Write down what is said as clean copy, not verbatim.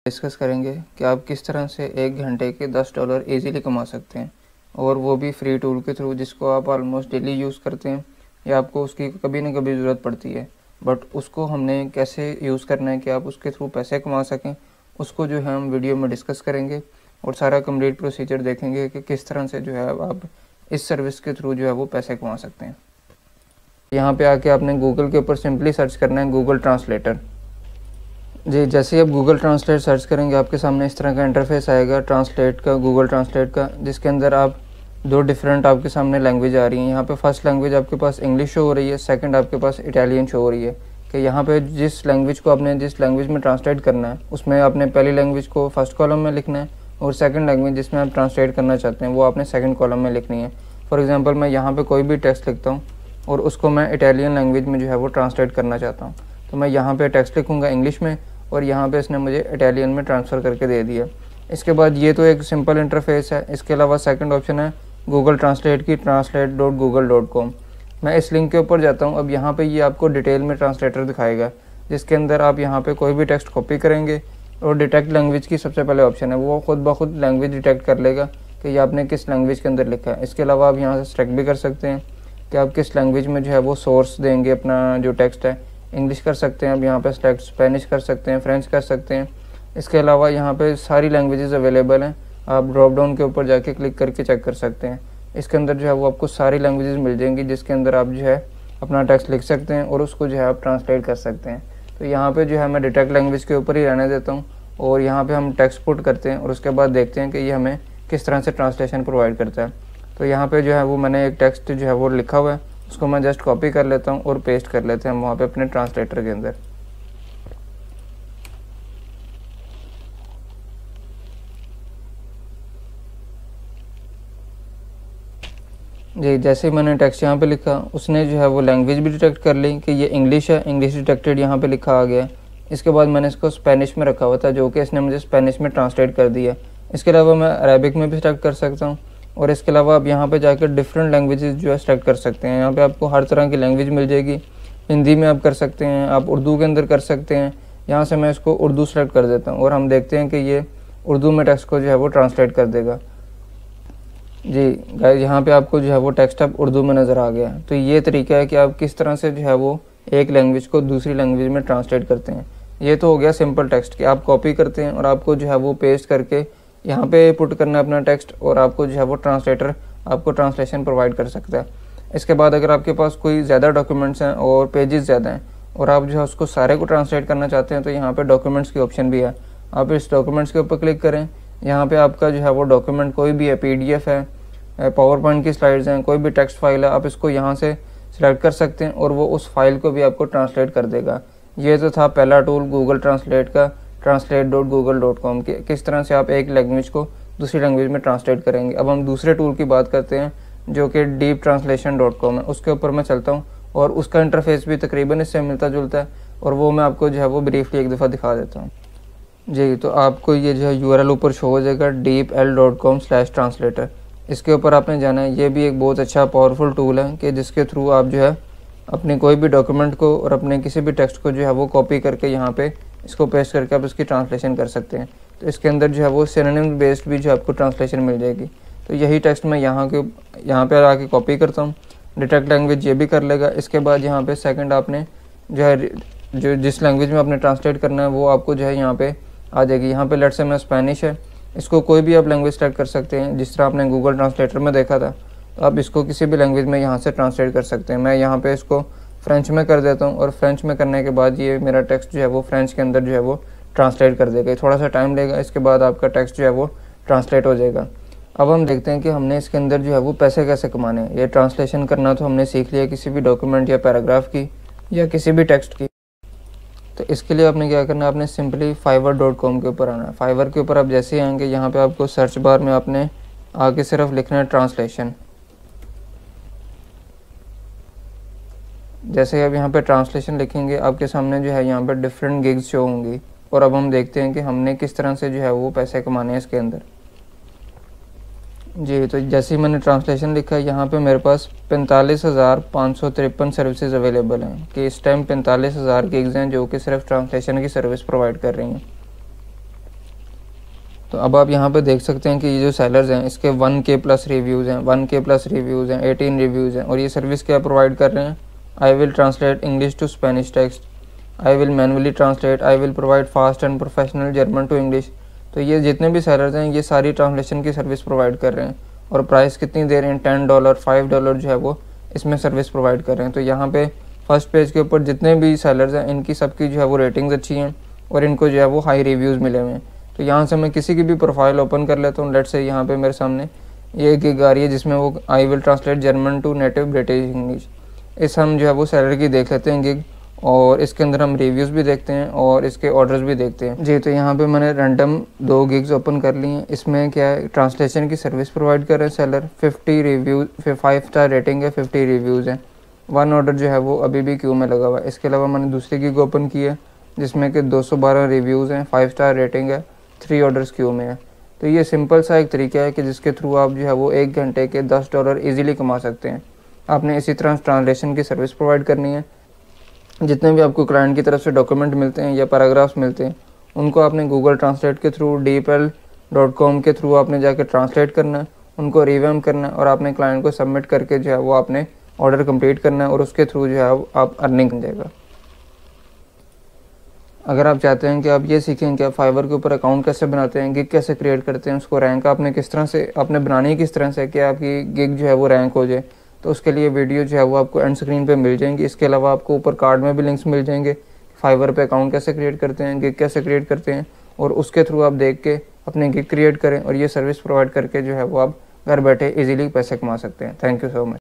Discuss करेंगे कि आप किस तरह से 1 घंटे के $10 इजीली कमा सकते हैं, और वो भी फ्री टूल के थ्रू जिसको आप ऑलमोस्ट डेली यूज़ करते हैं या आपको उसकी कभी ना कभी ज़रूरत पड़ती है। बट उसको हमने कैसे यूज़ करना है कि आप उसके थ्रू पैसे कमा सकें, उसको जो है हम वीडियो में डिस्कस करेंगे और सारा कंप्लीट प्रोसीजर देखेंगे कि किस तरह से जो है आप इस सर्विस के थ्रू जो है वो पैसे कमा सकते हैं। यहाँ पे आके आपने गूगल के ऊपर सिंपली सर्च करना है गूगल ट्रांसलेटर। जी, जैसे ही आप गूगल ट्रांसलेट सर्च करेंगे आपके सामने इस तरह का इंटरफेस आएगा ट्रांसलेट का, गूगल ट्रांसलेट का, जिसके अंदर आप दो डिफरेंट आपके सामने लैंग्वेज आ रही हैं। यहाँ पे फर्स्ट लैंग्वेज आपके पास इंग्लिश शो हो रही है, सेकंड आपके पास इटालियन शो हो रही है। कि यहाँ पे जिस लैंग्वेज को आपने जिस लैंग्वेज में ट्रांसलेट करना है उसमें आपने पहली लैंग्वेज को फर्स्ट कॉलम में लिखना है और सेकंड लैंग्वेज जिसमें आप ट्रांसलेट करना चाहते हैं वो आपने सेकंड कॉलम में लिखनी है। फॉर एग्जांपल मैं यहाँ पे कोई भी टेक्स्ट लिखता हूँ और उसको मैं इटालियन लैंग्वेज में जो है वो ट्रांसलेट करना चाहता हूँ, तो मैं यहाँ पे टेक्स्ट लिखूँगा इंग्लिश में और यहाँ पे इसने मुझे इटालियन में ट्रांसफ़र करके दे दिया। इसके बाद ये तो एक सिंपल इंटरफेस है। इसके अलावा सेकंड ऑप्शन है गूगल ट्रांसलेट की, translate.google.com। मैं इस लिंक के ऊपर जाता हूँ। अब यहाँ पे ये आपको डिटेल में ट्रांसलेटर दिखाएगा, जिसके अंदर आप यहाँ पे कोई भी टेक्स्ट कॉपी करेंगे और डिटेक्ट लैंग्वेज की सबसे पहले ऑप्शन है, वो खुद ब खुद लैंग्वेज डिटेक्ट कर लेगा कि ये आपने किस लैंग्वेज के अंदर लिखा है। इसके अलावा आप यहाँ से सेलेक्ट भी कर सकते हैं कि आप किस लैंग्वेज में जो है वो सोर्स देंगे अपना जो टेक्स्ट है। इंग्लिश कर सकते हैं, अब यहाँ पे सेलेक्ट स्पेनिश कर सकते हैं, फ्रेंच कर सकते हैं। इसके अलावा यहाँ पे सारी लैंग्वेजेस अवेलेबल हैं, आप ड्रॉप डाउन के ऊपर जाके क्लिक करके चेक कर सकते हैं। इसके अंदर जो है वो आपको सारी लैंग्वेजेस मिल जाएंगी, जिसके अंदर आप जो है अपना टेक्स्ट लिख सकते हैं और उसको जो है आप ट्रांसलेट कर सकते हैं। तो यहाँ पे जो है मैं डिटेक्ट लैंग्वेज के ऊपर ही रहने देता हूँ और यहाँ पे हम टेक्स्ट पुट करते हैं और उसके बाद देखते हैं कि ये हमें किस तरह से ट्रांसलेशन प्रोवाइड करता है। तो यहाँ पे जो है वो मैंने एक टेक्स्ट जो है वो लिखा हुआ है, उसको मैं जस्ट कॉपी कर लेता हूँ और पेस्ट कर लेते हैं हम वहाँ पे अपने ट्रांसलेटर के अंदर। जी, जैसे ही मैंने टेक्स्ट यहाँ पे लिखा उसने जो है वो लैंग्वेज भी डिटेक्ट कर ली कि ये इंग्लिश है, इंग्लिश डिटेक्टेड यहाँ पे लिखा आ गया। इसके बाद मैंने इसको स्पेनिश में रखा हुआ था जो कि इसने मुझे स्पेनिश में ट्रांसलेट कर दिया। इसके अलावा मैं अरेबिक में भी सेलेक्ट कर सकता हूँ और इसके अलावा आप यहाँ पे जाकर डिफरेंट लैंग्वेजेस जो है सेलेक्ट कर सकते हैं। यहाँ पे आपको हर तरह की लैंग्वेज मिल जाएगी। हिंदी में आप कर सकते हैं, आप उर्दू के अंदर कर सकते हैं। यहाँ से मैं इसको उर्दू सेलेक्ट कर देता हूँ और हम देखते हैं कि ये उर्दू में टेक्स्ट को जो है वो ट्रांसलेट कर देगा। जी गाइस, यहाँ पे आपको जो है वो टेक्स्ट अब उर्दू में नज़र आ गया। तो ये तरीका है कि आप किस तरह से जो है वो एक लैंग्वेज को दूसरी लैंग्वेज में ट्रांसलेट करते हैं। ये तो हो गया सिंपल टेक्स्ट कि आप कॉपी करते हैं और आपको जो है वो पेस्ट करके यहाँ पे पुट करना है अपना टेक्स्ट और आपको जो है वो ट्रांसलेटर आपको ट्रांसलेशन प्रोवाइड कर सकता है। इसके बाद अगर आपके पास कोई ज़्यादा डॉक्यूमेंट्स हैं और पेजेस ज़्यादा हैं और आप जो है उसको सारे को ट्रांसलेट करना चाहते हैं तो यहाँ पे डॉक्यूमेंट्स की ऑप्शन भी है। आप इस डॉक्यूमेंट्स के ऊपर क्लिक करें। यहाँ पे आपका जो है वो डॉक्यूमेंट कोई भी है, PDF है, पावर पॉइंट की स्लाइड्स हैं, कोई भी टेक्स्ट फाइल है, आप इसको यहाँ से सिलेक्ट कर सकते हैं और वो उस फाइल को भी आपको ट्रांसलेट कर देगा। ये तो था पहला टूल गूगल ट्रांसलेट का, translate.google.com के किस तरह से आप एक लैंग्वेज को दूसरी लैंग्वेज में ट्रांसलेट करेंगे। अब हम दूसरे टूल की बात करते हैं जो कि deeptranslation.com है। उसके ऊपर मैं चलता हूँ और उसका इंटरफेस भी तकरीबन इससे मिलता जुलता है और वो मैं आपको जो है वो ब्रीफली एक दफ़ा दिखा देता हूँ। जी, तो आपको ये जो है URL ऊपर शो हो जाएगा deepl.com/translator। इसके ऊपर आपने जाना है। ये भी एक बहुत अच्छा पावरफुल टूल है कि जिसके थ्रू आप जो है अपने कोई भी डॉक्यूमेंट को और अपने किसी भी टेक्स्ट को जो है वो कॉपी करके यहाँ पे इसको पेस्ट करके आप इसकी ट्रांसलेशन कर सकते हैं। तो इसके अंदर जो है वो सिनोनिम बेस्ड भी जो आपको ट्रांसलेशन मिल जाएगी। तो यही टेक्स्ट मैं यहाँ पे आके कॉपी करता हूँ, डिटेक्ट लैंग्वेज ये भी कर लेगा। इसके बाद यहाँ पे सेकंड आपने जो है जो जिस लैंग्वेज में आपने ट्रांसलेट करना है वो आपको जो है यहाँ पे आ जाएगी। यहाँ पे लेट से मैं स्पेनिश है, इसको कोई भी आप लैंग्वेज सेलेक्ट कर सकते हैं जिस तरह आपने गूगल ट्रांसलेटर में देखा था। तो आप इसको किसी भी लैंग्वेज में यहाँ से ट्रांसलेट कर सकते हैं। मैं यहाँ पे इसको फ्रेंच में कर देता हूँ और फ्रेंच में करने के बाद ये मेरा टेक्स्ट जो है वो फ्रेंच के अंदर जो है वो ट्रांसलेट कर देगा। थोड़ा सा टाइम लेगा, इसके बाद आपका टेक्स्ट जो है वो ट्रांसलेट हो जाएगा। अब हम देखते हैं कि हमने इसके अंदर जो है वो पैसे कैसे कमाने हैं। ये ट्रांसलेशन करना तो हमने सीख लिया किसी भी डॉक्यूमेंट या पैराग्राफ की या किसी भी टेक्स्ट की। तो इसके लिए आपने क्या करना है, आपने सिंपली fiverr.com के ऊपर आना है। फाइवर के ऊपर आप जैसे ही आएंगे यहाँ पे आपको सर्च बार में आपने आगे सिर्फ लिखना है ट्रांसलेशन। जैसे आप यहाँ पे ट्रांसलेशन लिखेंगे आपके सामने जो है यहाँ पे डिफरेंट गिग्स शो होंगी और अब हम देखते हैं कि हमने किस तरह से जो है वो पैसे कमाने हैं इसके अंदर। जी, तो जैसे ही मैंने ट्रांसलेशन लिखा यहाँ पे मेरे पास 45,553 सर्विसेज अवेलेबल हैं कि इस टाइम 45,000 गिग्स हैं जो कि सिर्फ ट्रांसलेशन की सर्विस प्रोवाइड कर रही हैं। तो अब आप यहाँ पे देख सकते हैं कि ये जो सेलर्स हैं इसके 1K प्लस रिव्यूज़ हैं, 1K प्लस रिव्यूज़ हैं, 18 रिव्यूज़ हैं। और ये सर्विस क्या प्रोवाइड कर रहे हैं? I will translate English to Spanish text, I will manually translate, I will provide fast and professional German to English. तो ये जितने भी सेलर्स हैं ये सारी ट्रांसलेशन की सर्विस प्रोवाइड कर रहे हैं। और प्राइस कितनी दे रहे हैं? $10, $5 जो है वो इसमें सर्विस प्रोवाइड कर रहे हैं। तो यहाँ पे फर्स्ट पेज के ऊपर जितने भी सेलर्स हैं इनकी सबकी जो है वो रेटिंग्स अच्छी हैं और इनको जो है वो हाई रिव्यूज़ मिले हुए हैं। तो यहाँ से मैं किसी की भी प्रोफाइल ओपन कर लेता हूँ। लेट्स से यहाँ पे मेरे सामने ये गिग आ रही है जिसमें वो I will translate German to native British English. इस हम जो है वो सैलर की देख लेते हैं गिग, और इसके अंदर हम रिव्यूज़ भी देखते हैं और इसके ऑर्डर्स भी देखते हैं जी। तो यहाँ पे मैंने रैंडम 2 गिग्स ओपन कर ली हैं। इसमें क्या है, ट्रांसलेशन की सर्विस प्रोवाइड कर रहे हैं सेलर, 50 रिव्यूज़, 5 स्टार रेटिंग है, 50 रिव्यूज़ हैं, 1 ऑर्डर जो है वो अभी भी क्यू में लगा हुआ है। इसके अलावा मैंने दूसरी गिग ओपन की है जिसमें कि 212 रिव्यूज़ हैं, 5 स्टार रेटिंग है, 3 ऑर्डर्स क्यू में है। तो ये सिंपल सा एक तरीका है कि जिसके थ्रू आप जो है वो 1 घंटे के $10 ईजिली कमा सकते हैं। आपने इसी तरह ट्रांसलेशन की सर्विस प्रोवाइड करनी है। जितने भी आपको क्लाइंट की तरफ से डॉक्यूमेंट मिलते हैं या पैराग्राफ्स मिलते हैं उनको आपने गूगल ट्रांसलेट के थ्रू, DeepL.com के थ्रू आपने जाकर ट्रांसलेट करना है, उनको रिवैम्प करना है और आपने क्लाइंट को सबमिट करके जो है वो आपने ऑर्डर कंप्लीट करना है और उसके थ्रू जो है आप अर्निंग कर जाएगा। अगर आप चाहते हैं कि आप ये सीखें कि आप फाइवर के ऊपर अकाउंट कैसे बनाते हैं, गिग कैसे क्रिएट करते हैं, उसको रैंक आपने किस तरह से आपने बनानी है, किस तरह से कि आपकी गिग जो है वो रैंक हो जाए, तो उसके लिए वीडियो जो है वो आपको एंड स्क्रीन पे मिल जाएंगी। इसके अलावा आपको ऊपर कार्ड में भी लिंक्स मिल जाएंगे, फाइवर पे अकाउंट कैसे क्रिएट करते हैं, गिग कैसे क्रिएट करते हैं, और उसके थ्रू आप देख के अपने गिग क्रिएट करें और ये सर्विस प्रोवाइड करके जो है वो आप घर बैठे इजीली पैसे कमा सकते हैं। Thank you so much.